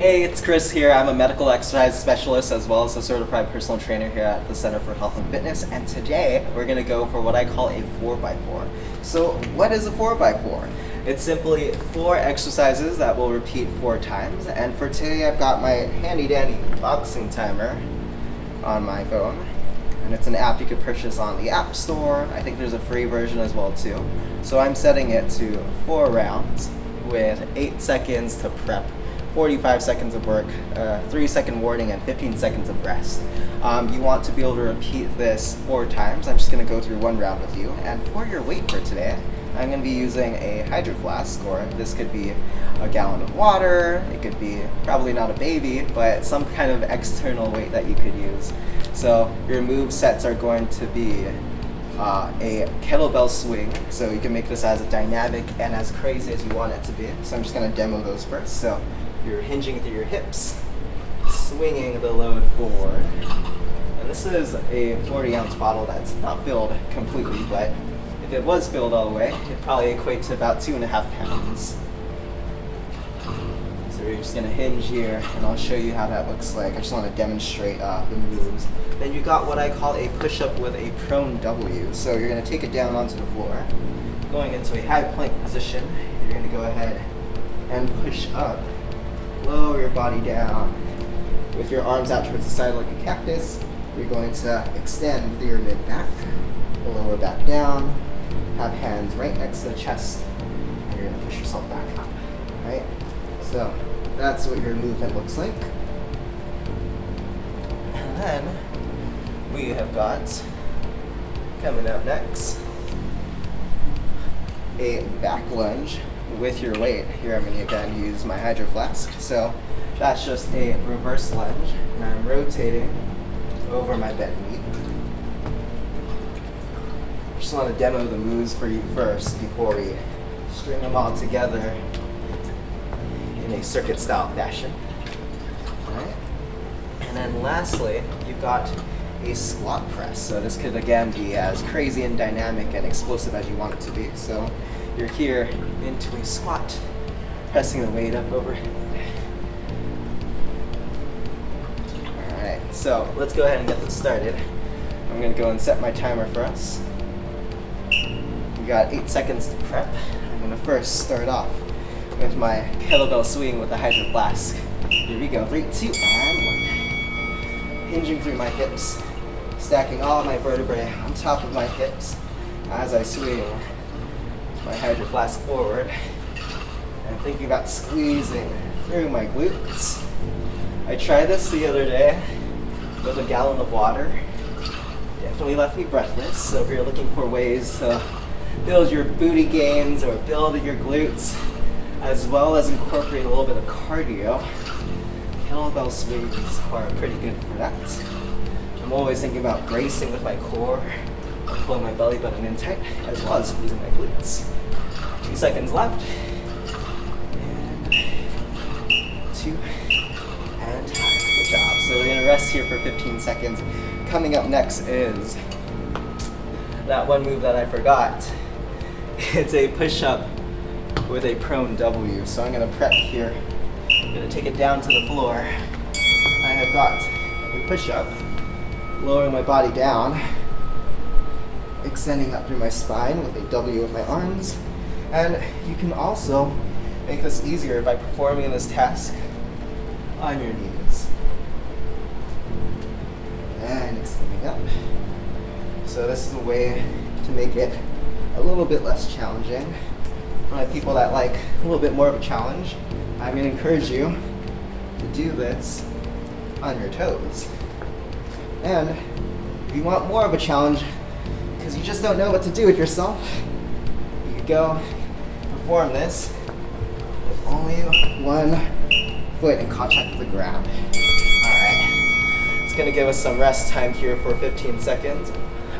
Hey, it's Chris here. I'm a medical exercise specialist as well as a certified personal trainer here at the Center for Health and Fitness. And today we're going to go for what I call a 4x4. So what is a 4x4? It's simply 4 exercises that will repeat 4 times. And for today I've got my handy dandy boxing timer on my phone. And it's an app you could purchase on the App Store. I think there's a free version as well too. So I'm setting it to 4 rounds with 8 seconds to prep, 45 seconds of work, 3-second warning, and 15 seconds of rest. You want to be able to repeat this 4 times. I'm just going to go through one round with you. And for your weight for today, I'm going to be using a hydro flask, or this could be a gallon of water. It could be probably not a baby, but some kind of external weight that you could use. So your move sets are going to be a kettlebell swing, so you can make this as dynamic and as crazy as you want it to be. So I'm just going to demo those first. So you're hinging through your hips, swinging the load forward. And this is a 40-ounce bottle that's not filled completely, but if it was filled all the way, it'd probably equate to about 2.5 pounds. So you're just going to hinge here, and I'll show you how that looks like. I just want to demonstrate the moves. Then you got what I call a push-up with a prone W. So you're going to take it down onto the floor, going into a high plank position. You're going to go ahead and push up. Lower your body down with your arms out towards the side like a cactus. You're going to extend through your mid-back, lower back down, have hands right next to the chest, and you're going to push yourself back up, right? So that's what your movement looks like. And then we have got, coming up next, a back lunge with your weight. Here I'm going to again use my hydro flask. So that's just a reverse lunge, and I'm rotating over my bent knee. Just want to demo the moves for you first before we string them all together in a circuit style fashion. Alright. And then lastly, you've got a squat press. So this could again be as crazy and dynamic and explosive as you want it to be. So you're here into a squat, pressing the weight up over. Alright, so let's go ahead and get this started. I'm going to go and set my timer for us. We got 8 seconds to prep. I'm going to first start off with my kettlebell swing with the hydro flask. Here we go, 3, 2, and 1. Hinging through my hips, stacking all my vertebrae on top of my hips as I swing my hydro flask forward, and thinking about squeezing through my glutes. I tried this the other day with a gallon of water. Definitely left me breathless. So if you're looking for ways to build your booty gains or build your glutes, as well as incorporate a little bit of cardio, kettlebell swings are pretty good for that. I'm always thinking about bracing with my core, pulling my belly button in tight, as well as squeezing my glutes. 2 seconds left. And 2, and time. Good job. So we're gonna rest here for 15 seconds. Coming up next is that one move that I forgot. It's a push-up with a prone W. So I'm gonna prep here. I'm gonna take it down to the floor. I have got a push-up, lowering my body down, extending up through my spine with a W with my arms. And you can also make this easier by performing this task on your knees. And extending up. So this is a way to make it a little bit less challenging. For my people that like a little bit more of a challenge, I'm going to encourage you to do this on your toes. And if you want more of a challenge, because you just don't know what to do with yourself, you could go perform this with only one foot in contact with the ground. Alright, it's going to give us some rest time here for 15 seconds.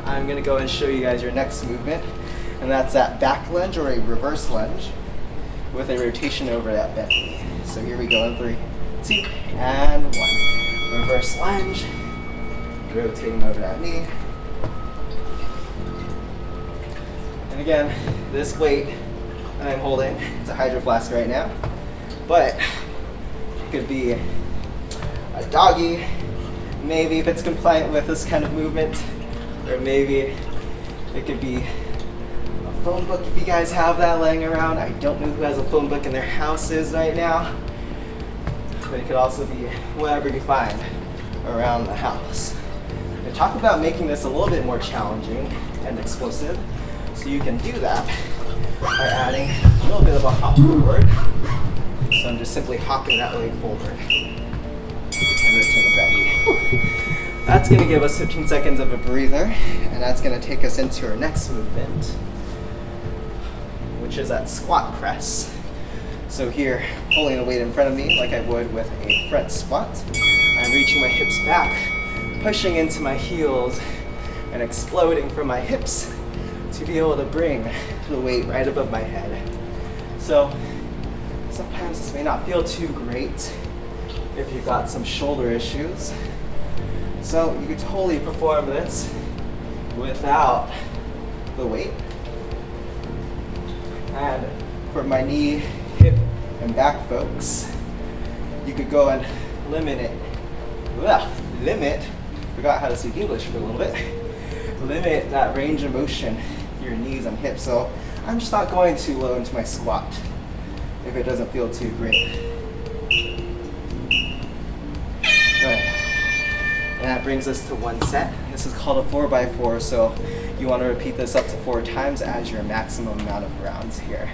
I'm going to go and show you guys your next movement, and that's that back lunge or a reverse lunge with a rotation over that bent knee. So here we go in 3, 2, and 1. Reverse lunge, rotating over that knee. And again, this weight that I'm holding, it's a hydro flask right now, but could be a doggy, maybe if it's compliant with this kind of movement, or maybe it could be a phone book if you guys have that laying around. I don't know who has a phone book in their houses right now, but it could also be whatever you find around the house. And talk about making this a little bit more challenging and explosive. So you can do that by adding a little bit of a hop forward. So I'm just simply hopping that leg forward and rotating that knee. That's going to give us 15 seconds of a breather, and that's going to take us into our next movement, which is that squat press. So here, holding a weight in front of me like I would with a front squat, I'm reaching my hips back, pushing into my heels, and exploding from my hips to be able to bring the weight right above my head. So sometimes this may not feel too great if you've got some shoulder issues. So you could totally perform this without the weight. And for my knee, hip, and back folks, you could go and forgot how to speak English for a little bit. Limit that range of motion, your knees and hips. So I'm just not going too low into my squat if it doesn't feel too great. Good. And that brings us to one set. This is called a 4x4, so you want to repeat this up to 4 times as your maximum amount of rounds here.